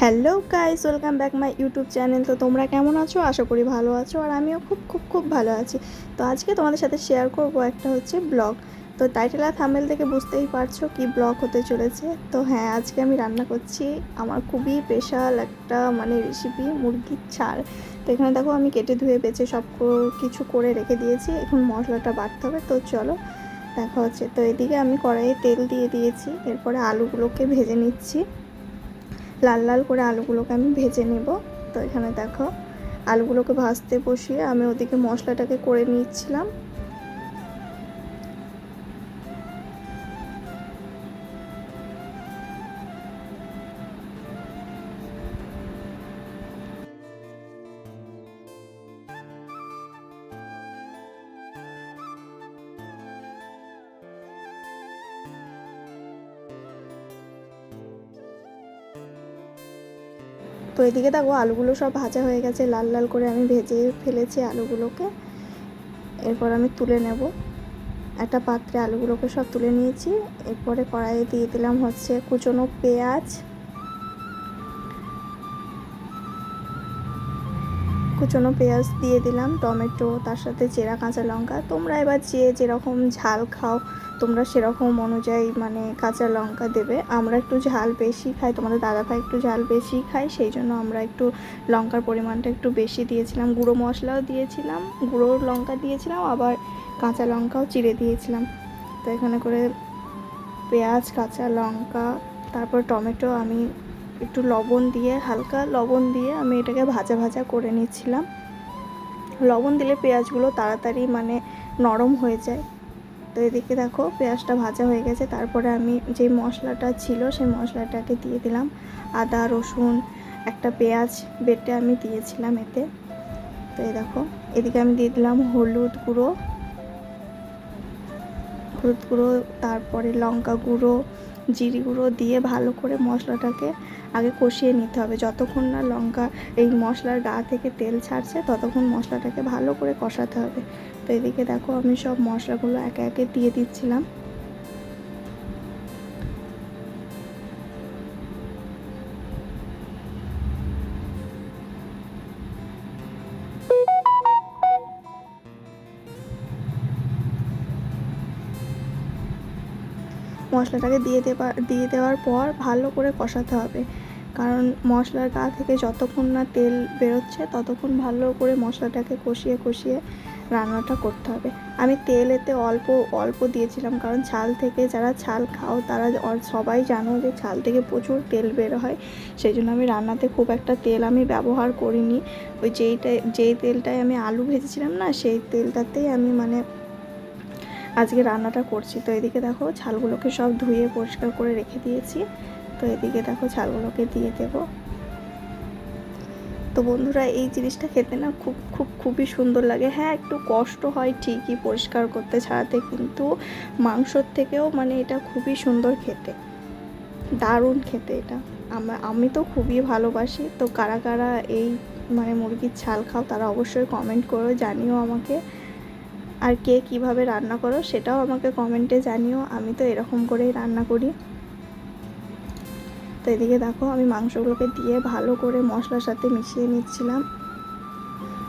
Hello guys, welcome back my YouTube channel. তো তোমরা কেমন আছো? আশা করি ভালো আছো, আর আমিও খুব খুব খুব ভালো আছি। তো আজকে তোমাদের সাথে শেয়ার করব একটা হচ্ছে ব্লগ। তো টাইটেল আর থাম্বনেল থেকে বুঝতেই পারছো কি ব্লগ হতে চলেছে। তো হ্যাঁ, আজকে আমি রান্না করছি আমার খুবই স্পেশাল একটা রেসিপি, মুরগির ছাল। তো এখানে দেখো আমি কেটে ধুয়ে বেছে সব কিছু করে রেখে দিয়েছি। এখন মশলাটা বাটতে হবে, তো চলো দেখা হচ্ছে। তো এদিকে আমি কড়াইয়ে তেল দিয়ে দিয়েছি, এরপরে আলুগুলোকে ভেজে নিচ্ছি। লাল লাল করে আলুগুলোকে আমি ভেজে নেব। তো এখানে দেখো আলুগুলোকে ভাজতে বসিয়ে আমি ওদিকে মশলাটাকে করে নিচ্ছিলাম। তো এদিকে দেখো আলুগুলো সব ভাজা হয়ে গেছে, লাল লাল করে আমি ভেজে ফেলেছি আলুগুলোকে। এরপর আমি তুলে নেব একটা পাত্রে, আলুগুলোকে সব তুলে নিয়েছি। এরপরে কড়াইয়ে দিয়ে দিলাম হচ্ছে কুচনো পেঁয়াজ, কুচনো পেঁয়াজ দিয়ে দিলাম, টমেটো, তার সাথে চেরা কাঁচা লঙ্কা। তোমরা এবার যে যেরকম ঝাল খাও তোমরা সেরকম অনুযায়ী কাঁচা লঙ্কা দেবে। আমরা একটু ঝাল বেশি খাই, তোমাদের দাদাভাই একটু ঝাল বেশি খায়, সেই জন্য আমরা একটু লঙ্কার পরিমাণটা একটু বেশি দিয়েছিলাম। গুঁড়ো মশলাও দিয়েছিলাম, গুঁড়ো লঙ্কা দিয়েছিলাম, আবার কাঁচা লঙ্কাও চিড়ে দিয়েছিলাম। তো এখানে করে পেঁয়াজ, কাঁচা লঙ্কা, তারপর টমেটো আমি একটু লবণ দিয়ে, হালকা লবণ দিয়ে আমি এটাকে ভাজা ভাজা করে নিচ্ছিলাম। লবণ দিলে পেঁয়াজগুলো তাড়াতাড়ি নরম হয়ে যায়। তো এদিকে দেখো পেঁয়াজটা ভাজা হয়ে গেছে। তারপরে আমি যে মশলাটা ছিল সেই মশলাটাকে দিয়ে দিলাম। আদা, রসুন, একটা পেঁয়াজ বেটে আমি দিয়েছিলাম এতে। তো এই দেখো এদিকে আমি দিয়ে দিলাম হলুদ গুঁড়ো, তারপরে লঙ্কা গুঁড়ো, জিরে গুঁড়ো দিয়ে ভালো করে মশলাটাকে আগে কষিয়ে নিতে হবে। যতক্ষণ না এই মশলার গা থেকে তেল ছাড়ছে ততক্ষণ মশলাটাকে ভালো করে কষাতে হবে। তো এদিকে দেখো আমি সব মশলাগুলো একে একে দিয়ে দিচ্ছিলাম। মশলাটাকে দিয়ে দেওয়ার পর ভালো করে কষাতে হবে, কারণ মশলার গা থেকে যতক্ষণ না তেল বেরোচ্ছে ততক্ষণ ভালো করে মশলাটাকে কষিয়ে কষিয়ে রান্নাটা করতে হবে। আমি তেল এতে অল্প অল্প দিয়েছিলাম, কারণ ছাল থেকে, যারা ছাল খাও তারা সবাই জানো যে ছাল থেকে প্রচুর তেল বের হয়। সেই জন্য আমি রান্নাতে খুব একটা তেল আমি ব্যবহার করিনি। ওই যেই তেলটায় আমি আলু ভেজেছিলাম না, সেই তেলটাতেই আমি আজকে রান্নাটা করছি। তো এদিকে দেখো ছালগুলোকে সব ধুয়ে পরিষ্কার করে রেখে দিয়েছি। তো এদিকে দেখো ছালগুলোকে দিয়ে দেব। তো বন্ধুরা, এই জিনিসটা খেতে না খুবই সুন্দর লাগে। হ্যাঁ, একটু কষ্ট হয় ঠিকই পরিষ্কার করতে, ছাড়াতে, কিন্তু মাংসর থেকেও এটা খুবই সুন্দর খেতে, দারুণ খেতে এটা। আমি তো খুবই ভালোবাসি। তো কারা কারা এই মুরগির ছাল খাও তারা অবশ্যই কমেন্ট করো, জানিও আমাকে। আর কে কীভাবে রান্না করো সেটাও আমাকে কমেন্টে জানিও। আমি তো এরকম করেই রান্না করি। তো এদিকে দেখো আমি মাংসগুলোকে দিয়ে ভালো করে মশলার সাথে মিশিয়ে নিচ্ছিলাম।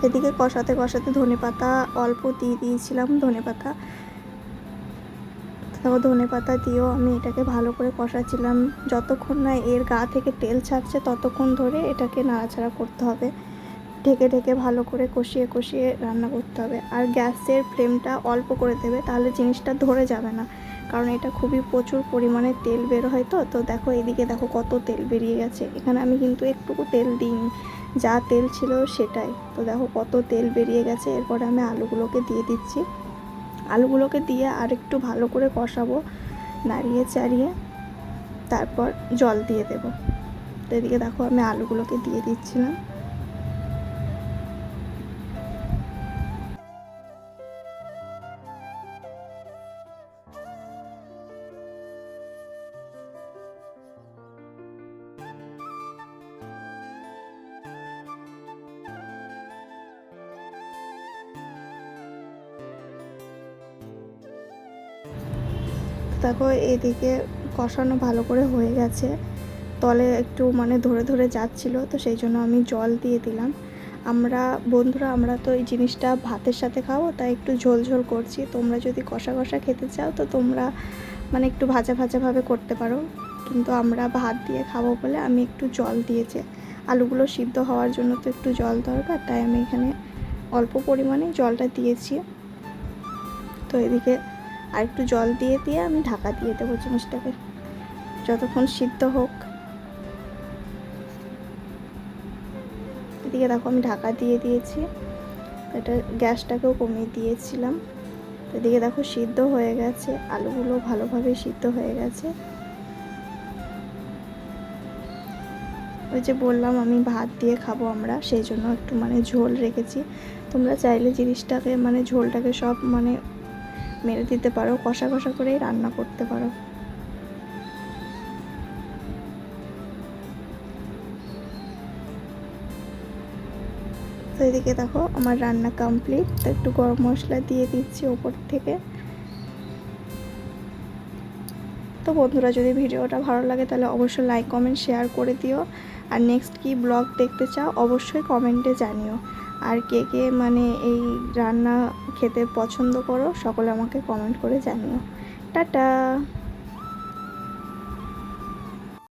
এদিকে কষাতে কষাতে ধনেপাতা অল্প দিয়ে দিয়েছিলাম। ধনেপাতা দিয়েও আমি এটাকে ভালো করে কষাচ্ছিলাম। যতক্ষণ না এর গা থেকে তেল ছাড়ছে ততক্ষণ ধরে এটাকে নাড়াচাড়া করতে হবে। ঢেকে ঢেকে ভালো করে কষিয়ে কষিয়ে রান্না করতে হবে। আর গ্যাসের ফ্লেমটা অল্প করে দেবে, তাহলে জিনিসটা ধরে যাবে না, কারণ এটা খুবই প্রচুর পরিমাণে তেল বের হয়। তো দেখো এদিকে দেখো কত তেল বেরিয়ে গেছে। এখানে আমি কিন্তু একটুকু তেল দিইনি, যা তেল ছিল সেটাই। তো দেখো কত তেল বেরিয়ে গেছে। এরপরে আমি আলুগুলোকে দিয়ে দিচ্ছি। আলুগুলোকে দিয়ে আর একটু ভালো করে কষাবো, নাড়িয়ে চাড়িয়ে তারপর জল দিয়ে দেবো। তো এদিকে দেখো আমি আলুগুলোকে দিয়ে দিচ্ছিলাম। দেখো এদিকে কষানো ভালো করে হয়ে গেছে। তলে একটু মানে ধরে ধরে যাচ্ছিলো, তো সেই জন্য আমি জল দিয়ে দিলাম। আমরা তো এই জিনিসটা ভাতের সাথে খাবো, তাই একটু ঝোল ঝোল করছি। তোমরা যদি কষা কষা খেতে চাও তো তোমরা মানে একটু ভাজা ভাজাভাবে করতে পারো, কিন্তু আমরা ভাত দিয়ে খাবো বলে আমি একটু জল দিয়েছি। আলুগুলো সিদ্ধ হওয়ার জন্য তো একটু জল দরকার, তাই আমি এখানে অল্প পরিমাণে জলটা দিয়েছি। তো এদিকে আর একটু জল দিয়ে আমি ঢাকা দিয়ে দেবো জিনিসটাকে যতক্ষণ সিদ্ধ হোক। এদিকে দেখো আমি ঢাকা দিয়ে দিয়েছি, এটা গ্যাসটাকেও কমিয়ে দিয়েছিলাম। এদিকে দেখো সিদ্ধ হয়ে গেছে, আলুগুলো ভালোভাবে সিদ্ধ হয়ে গেছে। ওই যে বললাম আমি ভাত দিয়ে খাবো আমরা, সেই জন্য একটু মানে ঝোল রেখেছি। তোমরা চাইলে জিনিসটাকে মানে ঝোলটাকে সব মানে মেরে দিতে পারো, কষা কষা করেই রান্না করতে পারো। তো এদিকে দেখো আমার রান্না কমপ্লিট। তো একটু গরম মশলা দিয়ে দিচ্ছি ওপর থেকে। তো বন্ধুরা, যদি ভিডিওটা ভালো লাগে তাহলে অবশ্যই লাইক কমেন্ট শেয়ার করে দিও। আর নেক্সট কি ব্লগ দেখতে চাও অবশ্যই কমেন্টে জানিও। আর কে কে মানে এই রান্না খেতে পছন্দ করো সকলে আমাকে কমেন্ট করে জানিও। টাটা।